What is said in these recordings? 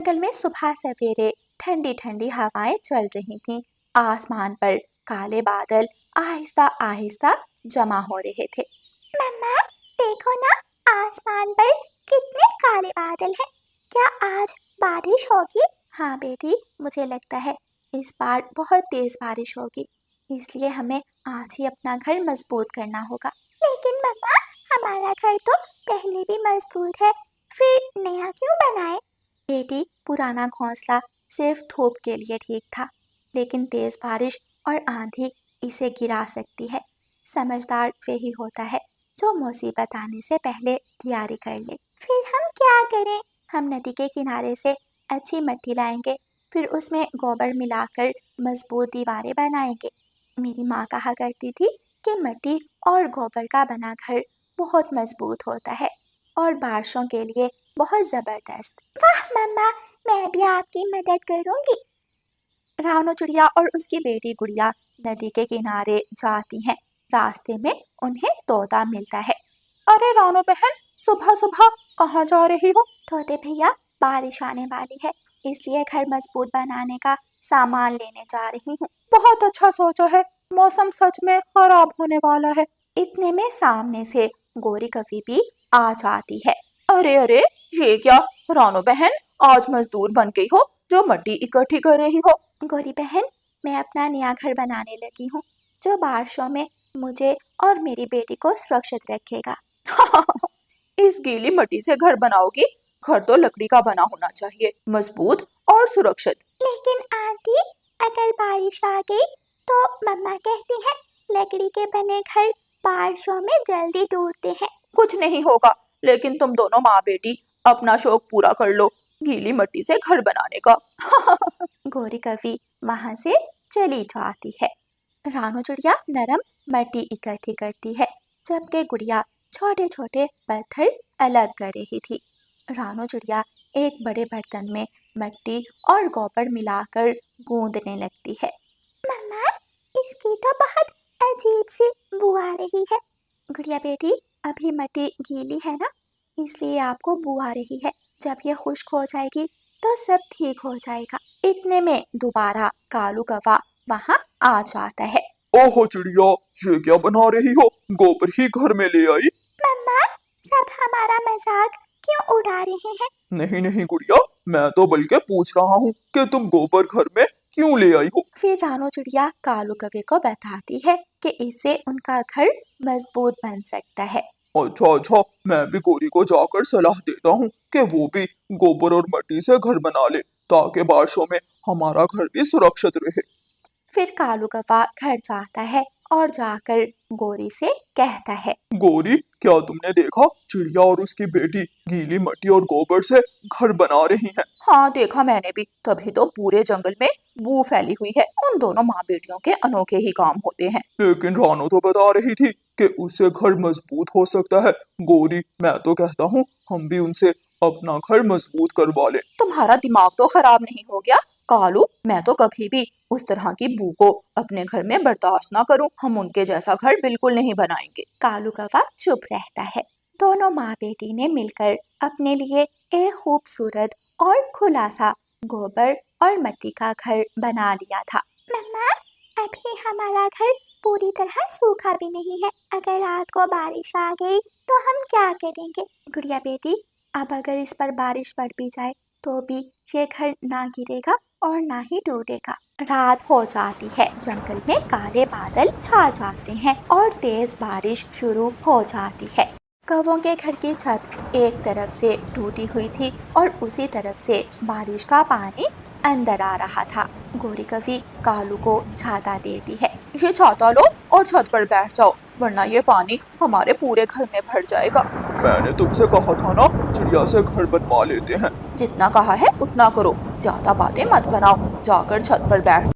जंगल में सुबह सवेरे ठंडी ठंडी हवाएं चल रही थीं। आसमान पर काले बादल आहिस्ता आहिस्ता जमा हो रहे थे। मम्मा, देखो ना, आसमान पर कितने काले बादल हैं। क्या आज बारिश होगी? हाँ बेटी, मुझे लगता है इस बार बहुत तेज बारिश होगी, इसलिए हमें आज ही अपना घर मजबूत करना होगा। लेकिन मम्मा, हमारा घर तो पहले भी मजबूत है, फिर नया क्यों बनाए? बेटी, पुराना घोंसला सिर्फ धूप के लिए ठीक था, लेकिन तेज बारिश और आंधी इसे गिरा सकती है। समझदार वही होता है जो मुसीबत आने से पहले तैयारी कर ले। फिर हम क्या करें? हम नदी के किनारे से अच्छी मिट्टी लाएंगे, फिर उसमें गोबर मिलाकर मजबूत दीवारें बनाएंगे। मेरी माँ कहा करती थी कि मिट्टी और गोबर का बना घर बहुत मजबूत होता है और बारिशों के लिए बहुत जबरदस्त। वाह मम्मा, मैं भी आपकी मदद करूंगी। रानो चिड़िया और उसकी बेटी गुड़िया नदी के किनारे जाती हैं। रास्ते में उन्हें तोता मिलता है। अरे रानो बहन, सुबह सुबह कहाँ जा रही हो? तोते भैया, बारिश आने वाली है, इसलिए घर मजबूत बनाने का सामान लेने जा रही हूँ। बहुत अच्छा सोचा है, मौसम सच में खराब होने वाला है। इतने में सामने से गोरी कवि भी आ जाती है। अरे अरे, ये क्या रानो बहन, आज मजदूर बन गई हो जो मिट्टी इकट्ठी कर रही हो? गोरी बहन, मैं अपना नया घर बनाने लगी हूँ जो बारिशों में मुझे और मेरी बेटी को सुरक्षित रखेगा। इस गीली मिट्टी से घर बनाओगी? घर तो लकड़ी का बना होना चाहिए, मजबूत और सुरक्षित। लेकिन आंटी, अगर बारिश आ गई तो मम्मा कहती है लकड़ी के बने घर बारिशों में जल्दी टूटते हैं। कुछ नहीं होगा, लेकिन तुम दोनों माँ बेटी अपना शौक पूरा कर लो, गीली मिट्टी से घर बनाने का। गोरी कवि वहां से चली जाती है। रानो चिड़िया नरम मिट्टी इकट्ठी करती है, जबकि गुड़िया छोटे छोटे पत्थर अलग कर रही थी। रानो चिड़िया एक बड़े बर्तन में मिट्टी और गोबर मिलाकर गूंदने लगती है। मम्मा, इसकी तो बहुत अजीब सी बू आ रही है। गुड़िया बेटी, अभी मिट्टी गीली है ना, इसलिए आपको बू आ रही है। जब ये खुश्क हो जाएगी तो सब ठीक हो जाएगा। इतने में दोबारा कालू कौवा वहाँ आ जाता है। ओहो चिड़िया, ये क्या बना रही हो? गोबर ही घर में ले आई? मम्मा, सब हमारा मजाक क्यों उड़ा रहे हैं? नहीं नहीं गुड़िया, मैं तो बल्कि पूछ रहा हूँ कि तुम गोबर घर में क्यों ले आई हो? फिर रानो चिड़िया कालू कौवे को बताती है कि इससे उनका घर मजबूत बन सकता है। अच्छा अच्छा, मैं भी गोरी को जाकर सलाह देता हूँ कि वो भी गोबर और मिट्टी से घर बना ले, ताकि बारिशों में हमारा घर भी सुरक्षित रहे। फिर कालू कौवा घर जाता है और जाकर गोरी से कहता है। गोरी, क्या तुमने देखा चिड़िया और उसकी बेटी गीली मिट्टी और गोबर से घर बना रही हैं? हाँ देखा मैंने भी, तभी तो पूरे जंगल में बू फैली हुई है। उन दोनों माँ बेटियों के अनोखे ही काम होते हैं। लेकिन रानो तो बता रही थी कि उससे घर मजबूत हो सकता है। गोरी, मैं तो कहता हूँ हम भी उनसे अपना घर मजबूत करवा लें। तुम्हारा दिमाग तो खराब नहीं हो गया कालू? मैं तो कभी भी उस तरह की बू को अपने घर में बर्दाश्त ना करूं। हम उनके जैसा घर बिल्कुल नहीं बनाएंगे। कालू कौवा चुप रहता है। दोनों माँ बेटी ने मिलकर अपने लिए एक खूबसूरत और खुला सा गोबर और मिट्टी का घर बना लिया था। मम्मा, अभी हमारा घर पूरी तरह सूखा भी नहीं है। अगर रात को बारिश आ गई तो हम क्या करेंगे? गुड़िया बेटी, अब अगर इस पर बारिश पड़ भी जाए तो भी ये घर ना गिरेगा और ना ही टूटेगा। रात हो जाती है, जंगल में काले बादल छा जाते हैं और तेज बारिश शुरू हो जाती है। कौवों के घर की छत एक तरफ से टूटी हुई थी और उसी तरफ से बारिश का पानी अंदर आ रहा था। गोरी कवि कालू को छाता देती है। ये छाता लो और छत पर बैठ जाओ, वरना ये पानी हमारे पूरे घर में भर जाएगा। मैंने तुमसे कहा था ना, चिड़िया से घर बनवा लेते हैं। जितना कहा है उतना करो, ज्यादा बातें मत बनाओ, जाकर छत पर बैठ।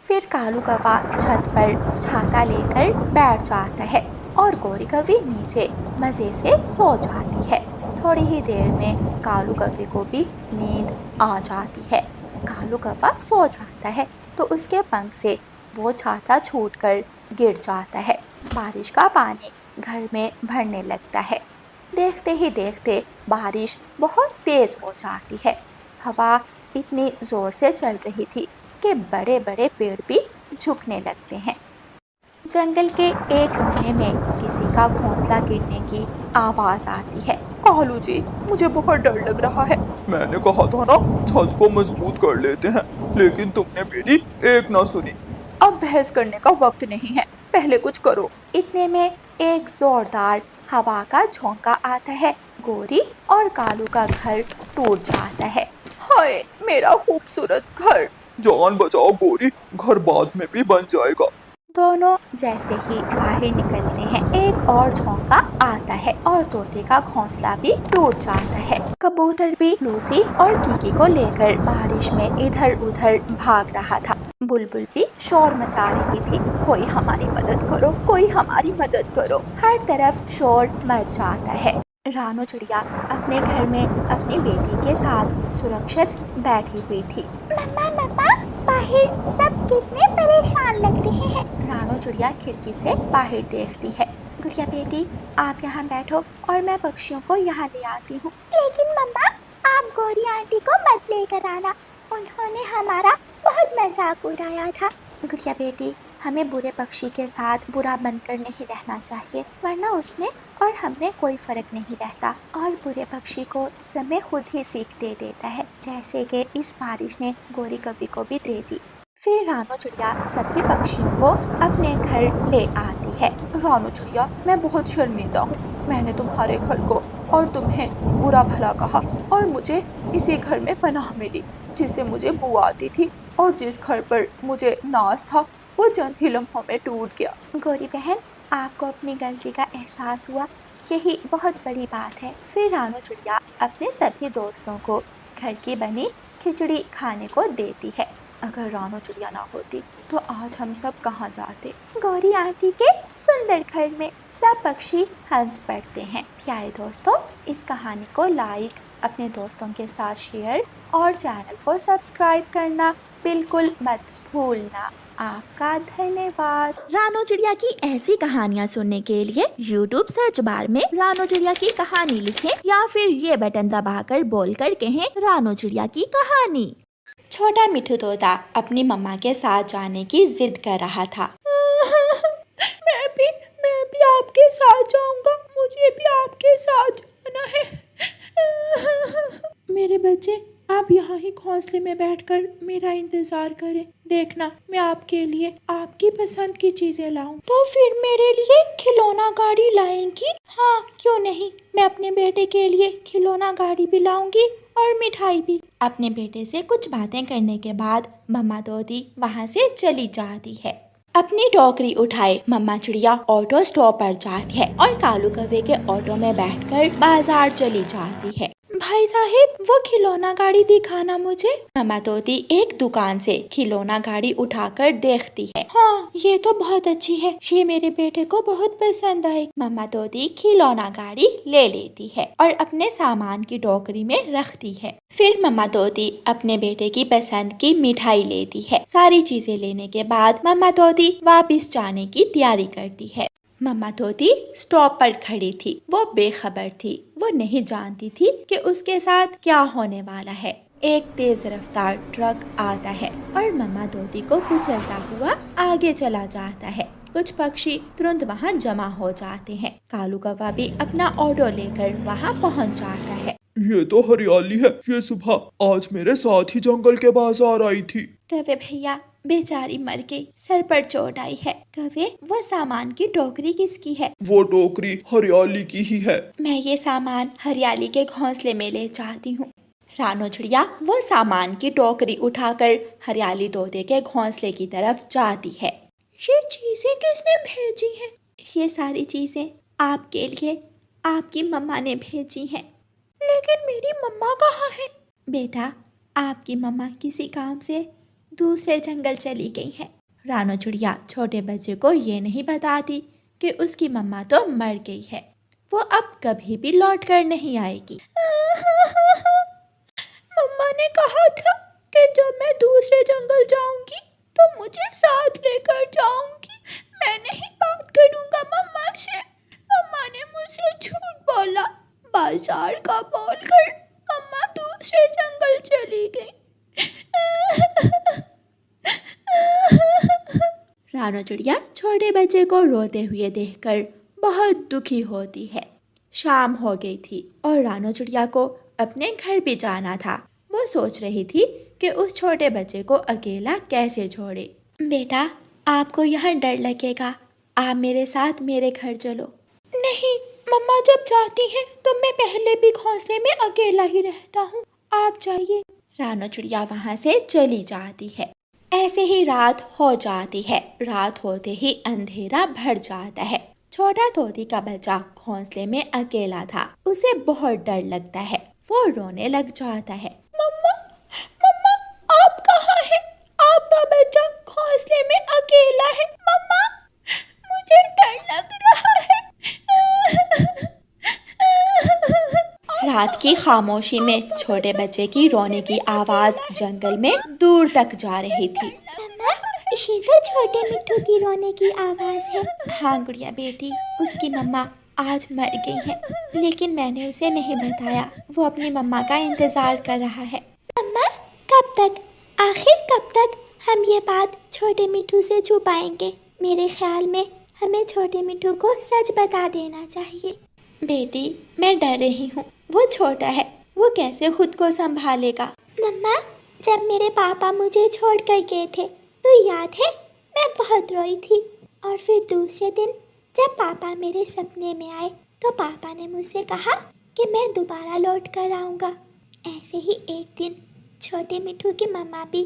फिर कालू कौवा छत पर छाता लेकर बैठ जाता है और गोरी कवि नीचे मजे से सो जाती है। थोड़ी ही देर में कालू कौवे को भी नींद आ जाती है। कालू कौवा सो जाता है तो उसके पंख से वो छाता छूटकर गिर जाता है। बारिश का पानी घर में भरने लगता है। देखते ही देखते बारिश बहुत तेज हो जाती है। हवा इतनी जोर से चल रही थी कि बड़े बड़े पेड़ भी झुकने लगते हैं। जंगल के एक कोने में किसी का घोंसला गिरने की आवाज आती है। कालू जी, मुझे बहुत डर लग रहा है। मैंने कहा था ना, छत को मजबूत कर लेते हैं, लेकिन तुमने मेरी एक ना सुनी। अब बहस करने का वक्त नहीं है, पहले कुछ करो। इतने में एक जोरदार हवा का झोंका आता है। गोरी और कालू का घर टूट जाता है। हाय, मेरा खूबसूरत घर। जान बचाओ गोरी, घर बाद में भी बन जाएगा। दोनों जैसे ही बाहर निकलते हैं, एक और झोंका आता है और तोते का घोंसला भी टूट जाता है। कबूतर भी लूसी और कीकी को लेकर बारिश में इधर उधर भाग रहा था। बुलबुल भी शोर मचा रही थी, कोई हमारी मदद करो, कोई हमारी मदद करो। हर तरफ शोर मच जाता है। रानो चिड़िया अपने घर में अपनी बेटी के साथ सुरक्षित बैठी हुई थी। मम्मा मम्मा, बाहर सब कितने परेशान लग रहे हैं। रानो चिड़िया खिड़की से बाहर देखती है। गुड़िया बेटी, आप यहाँ बैठो और मैं पक्षियों को यहाँ ले आती हूँ। लेकिन मम्मा, आप गौरी आंटी को मत लेकर आना, उन्होंने हमारा बहुत मजाक उड़ाया था। गुड़िया बेटी, हमें बुरे पक्षी के साथ बुरा बनकर नहीं रहना चाहिए, वरना उसमें और हमें कोई फर्क नहीं रहता। और बुरे पक्षी को समय खुद ही सीख दे देता है, जैसे कि इस बारिश ने गोरी कवि को भी दे दी। फिर रानो चिड़िया सभी पक्षियों को अपने घर ले आती है। रानो चिड़िया, मैं बहुत शर्मिंदा हूँ। मैंने तुम्हारे घर को और तुम्हें बुरा भला कहा और मुझे इसी घर में पनाह मिली, जिसे मुझे बू आती थी, और जिस घर पर मुझे नाज था वो चंद ही लम्हों में टूट गया। गोरी बहन, आपको अपनी गलती का एहसास हुआ, यही बहुत बड़ी बात है। फिर रानो चिड़िया अपने सभी दोस्तों को घर की बनी खिचड़ी खाने को देती है। अगर रानो चिड़िया ना होती तो आज हम सब कहाँ जाते। गौरी आंटी के सुंदर घर में सब पक्षी हंस पड़ते हैं। प्यारे दोस्तों, इस कहानी को लाइक, अपने दोस्तों के साथ शेयर और चैनल को सब्सक्राइब करना बिल्कुल मत भूलना। आपका धन्यवाद। रानो चिड़िया की ऐसी कहानियाँ सुनने के लिए YouTube सर्च बार में रानो चिड़िया की कहानी लिखें या फिर ये बटन दबाकर बोलकर कहें रानो चिड़िया की कहानी। छोटा मिठू तोता अपनी मम्मा के साथ जाने की जिद कर रहा था। मैं भी आपके साथ जाऊंगा, मुझे भी आपके साथ जाना है। मेरे बच्चे, आप यहाँ ही घोंसले में बैठकर मेरा इंतजार करें। देखना, मैं आपके लिए आपकी पसंद की चीजें लाऊं। तो फिर मेरे लिए खिलौना गाड़ी लाएंगी? हाँ, क्यों नहीं, मैं अपने बेटे के लिए खिलौना गाड़ी भी लाऊंगी और मिठाई भी। अपने बेटे से कुछ बातें करने के बाद मम्मा तोती वहाँ से चली जाती है। अपनी टोकरी उठाए मम्मा चिड़िया ऑटो स्टॉप पर जाती है और कालू कौवे के ऑटो में बैठकर बाजार चली जाती है। भाई साहब, वो खिलौना गाड़ी दिखाना मुझे। मम्मा तोती एक दुकान से खिलौना गाड़ी उठाकर देखती है। हाँ, ये तो बहुत अच्छी है, ये मेरे बेटे को बहुत पसंद आई। मम्मा तोती खिलौना गाड़ी ले लेती है और अपने सामान की टोकरी में रखती है। फिर मम्मा तोती अपने बेटे की पसंद की मिठाई लेती है। सारी चीजें लेने के बाद मम्मा तोती वापस जाने की तैयारी करती है। मम्मा तोती स्टॉप पर खड़ी थी। वो बेखबर थी, वो नहीं जानती थी कि उसके साथ क्या होने वाला है। एक तेज रफ्तार ट्रक आता है और मम्मा तोती को कुचलता हुआ आगे चला जाता है। कुछ पक्षी तुरंत वहाँ जमा हो जाते हैं। कालू कौवा भी अपना ऑटो लेकर वहाँ पहुँच जाता है। ये तो हरियाली है, ये सुबह आज मेरे साथ ही जंगल के बाजार आई थी। कौवे भैया, बेचारी मर गई, सर पर चोट आई है। कौवे, वो सामान की टोकरी किसकी है? वो टोकरी हरियाली की ही है। मैं ये सामान हरियाली के घोंसले में ले जाती हूँ। रानो चिड़िया वो सामान की टोकरी उठाकर हरियाली तोते के घोंसले की तरफ जाती है। ये चीजें किसने भेजी हैं? ये सारी चीजें आपके लिए आपकी मम्मा ने भेजी हैं। लेकिन मेरी मम्मा कहाँ है? बेटा, आपकी मम्मा किसी काम से दूसरे जंगल चली गई है। रानो चिड़िया छोटे बच्चे को ये नहीं बताती कि उसकी मम्मा तो मर गई है, वो अब कभी भी लौट कर नहीं आएगी। मम्मा ने कहा था कि जब मैं दूसरे जंगल जाऊंगी तो मुझे साथ लेकर जाऊंगी। मैं नहीं बात करूंगा मम्मा से। मम्मा ने मुझसे झूठ बोला, बाजार का बोलकर मम्मा दूसरे जंगल चली गई। रानो चिड़िया छोटे बच्चे को रोते हुए देखकर बहुत दुखी होती है। शाम हो गई थी और रानो चिड़िया को अपने घर भी जाना था। वो सोच रही थी कि उस छोटे बच्चे को अकेला कैसे छोड़े। बेटा, आपको यहाँ डर लगेगा, आप मेरे साथ मेरे घर चलो। नहीं, मम्मा जब जाती हैं तो मैं पहले भी घोंसले में अकेला ही रहता हूँ, आप जाइए। रानो चिड़िया वहाँ से चली जाती है। ऐसे ही रात हो जाती है। रात होते ही अंधेरा भर जाता है। छोटा तोती का बच्चा घोंसले में अकेला था। उसे बहुत डर लगता है। वो रोने लग जाता है। मम्मा, मम्मा, आप कहाँ हैं? आपका बच्चा घोंसले में अकेला है। मम्मा, मुझे डर लग रहा है। रात की खामोशी में छोटे बच्चे की रोने की आवाज जंगल में दूर तक जा रही थी। मम्मा, ये तो छोटे मिट्टू की रोने की आवाज़ है। हाँ गुड़िया बेटी, उसकी मम्मा आज मर गई है, लेकिन मैंने उसे नहीं बताया। वो अपनी मम्मा का इंतज़ार कर रहा है। मम्मा, कब तक, आखिर कब तक हम ये बात छोटे मिट्टू से छुपाएंगे? मेरे ख्याल में हमें छोटे मिट्टू को सच बता देना चाहिए। बेटी, मैं डर रही हूँ। वो छोटा है, वो कैसे खुद को संभालेगा। मम्मा, जब मेरे पापा मुझे छोड़ कर गए थे तो याद है, मैं बहुत रोई थी। और फिर दूसरे दिन जब पापा मेरे सपने में आए तो पापा ने मुझसे कहा कि मैं दोबारा लौट कर आऊँगा। ऐसे ही एक दिन छोटे मिट्टू की मम्मा भी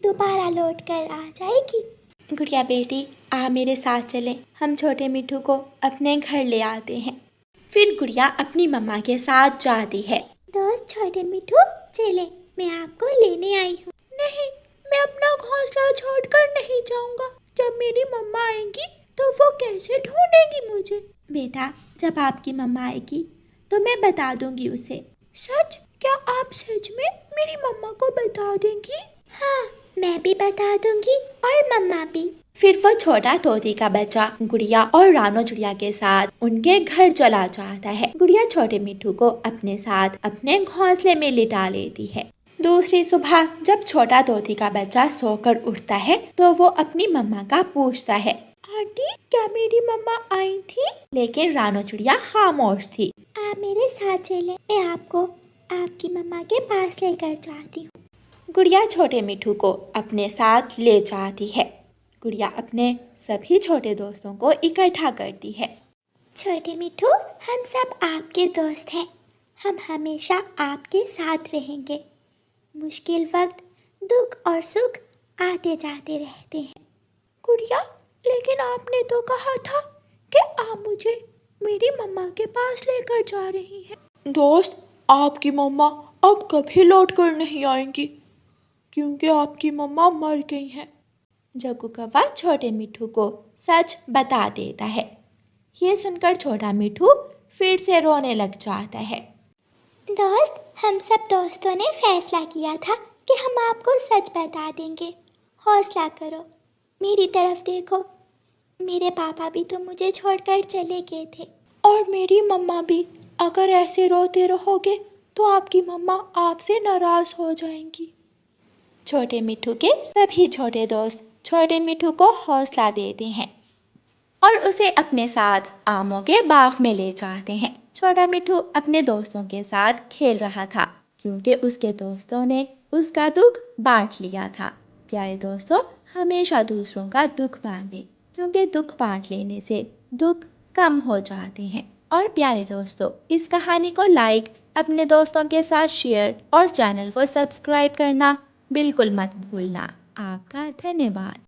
दोबारा लौट कर आ जाएगी। गुड़िया बेटी, आप मेरे साथ चलें, हम छोटे मिट्टू को अपने घर ले आते हैं। फिर गुड़िया अपनी मम्मा के साथ जाती है। दोस्त छोटे मिट्टू, चले, मैं आपको लेने आई हूँ। नहीं, मैं अपना घोंसला छोड़कर नहीं जाऊंगा। जब मेरी मम्मा आएगी तो वो कैसे ढूंढेगी मुझे? बेटा, जब आपकी मम्मा आएगी तो मैं बता दूंगी उसे। सच? क्या आप सच में मेरी मम्मा को बता देंगी? हाँ, मैं भी बता दूंगी और मम्मा भी। फिर वो छोटा तोती का बच्चा गुड़िया और रानो चिड़िया के साथ उनके घर चला जाता है। गुड़िया छोटे मिट्टू को अपने साथ अपने घोंसले में लिटा लेती है। दूसरी सुबह जब छोटा तोती का बच्चा सोकर उठता है तो वो अपनी मम्मा का पूछता है। आंटी, क्या मेरी मम्मा आई थी? लेकिन रानो चिड़िया खामोश थी। आप मेरे साथ चलें, मैं आपको आपकी मम्मा के पास लेकर जाती हूँ। गुड़िया छोटे मिट्टू को अपने साथ ले जाती है। गुड़िया अपने सभी छोटे दोस्तों को इकट्ठा करती है। छोटे मिट्टू, हम सब आपके दोस्त हैं। हम हमेशा आपके साथ रहेंगे। मुश्किल वक्त, दुख और सुख आते जाते रहते हैं। गुड़िया, लेकिन आपने तो कहा था कि आप मुझे मेरी मम्मा के पास लेकर जा रही हैं। दोस्त, आपकी मम्मा अब कभी लौट कर नहीं आएंगी क्योंकि आपकी मम्मा मर गई हैं। जग्गू कौवा छोटे मिट्टू को सच बता देता है। ये सुनकर छोटा मिट्टू फिर से रोने लग जाता है। दोस्त, हम सब दोस्तों ने फैसला किया था कि हम आपको सच बता देंगे। हौसला करो, मेरी तरफ देखो। मेरे पापा भी तो मुझे छोड़कर चले गए थे। और मेरी मम्मा भी। अगर ऐसे रोते रहोगे तो आपकी मम्मा आपसे नाराज़ हो जाएंगी। छोटे मिट्टू के सभी छोटे दोस्त छोटे मिट्टू को हौसला देते हैं और उसे अपने साथ आमों के बाग में ले जाते हैं। छोटा मिट्टू अपने दोस्तों के साथ खेल रहा था क्योंकि उसके दोस्तों ने उसका दुख बांट लिया था। प्यारे दोस्तों, हमेशा दूसरों का दुख बांटें क्योंकि दुख बांट लेने से दुख कम हो जाते हैं। और प्यारे दोस्तों, इस कहानी को लाइक, अपने दोस्तों के साथ शेयर और चैनल को सब्सक्राइब करना बिल्कुल मत भूलना। आपका धन्यवाद।